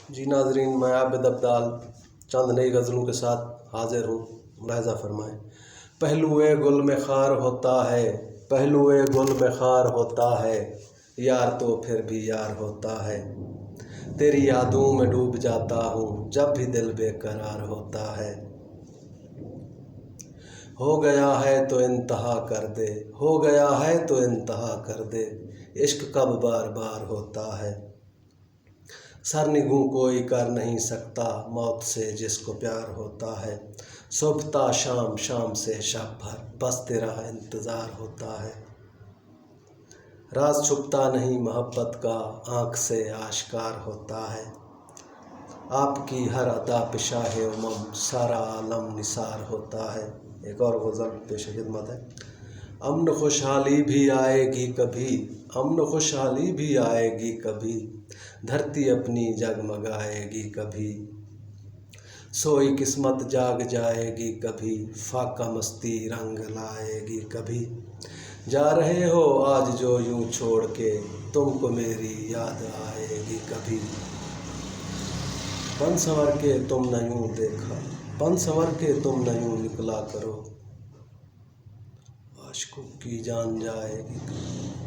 جی ناظرین، میں عابد ابدال چند نئی غزلوں کے ساتھ حاضر ہوں، ملاحظہ فرمائیں۔ پہلوئے گل میں خار ہوتا ہے، پہلوئے گل میں خار ہوتا ہے، یار تو پھر بھی یار ہوتا ہے۔ تیری یادوں میں ڈوب جاتا ہوں جب بھی دل بے قرار ہوتا ہے۔ ہو گیا ہے تو انتہا کر دے، ہو گیا ہے تو انتہا کر دے، عشق کب بار بار ہوتا ہے۔ سرنگوں کوئی کر نہیں سکتا موت سے جس کو پیار ہوتا ہے۔ صبح تا شام، شام سے شب بھر، بس تیرا انتظار ہوتا ہے۔ راز چھپتا نہیں محبت کا، آنکھ سے آشکار ہوتا ہے۔ آپ کی ہر ادا پہ شاہ امم سارا عالم نثار ہوتا ہے۔ ایک اور غزل پیش خدمت ہے۔ امن خوشحالی بھی آئے گی کبھی، امن خوشحالی بھی آئے گی کبھی، دھرتی اپنی جگمگائے گی کبھی، سوئی قسمت جاگ جائے گی کبھی، فاقہ مستی رنگ لائے گی کبھی۔ جا رہے ہو آج جو یوں چھوڑ کے، تم کو میری یاد آئے گی کبھی۔ بن سنور کے تم نہ یوں دیکھا، بن سنور کے تم نہ یوں نکلا کرو، عاشقوں کی جان جائے گی کبھی۔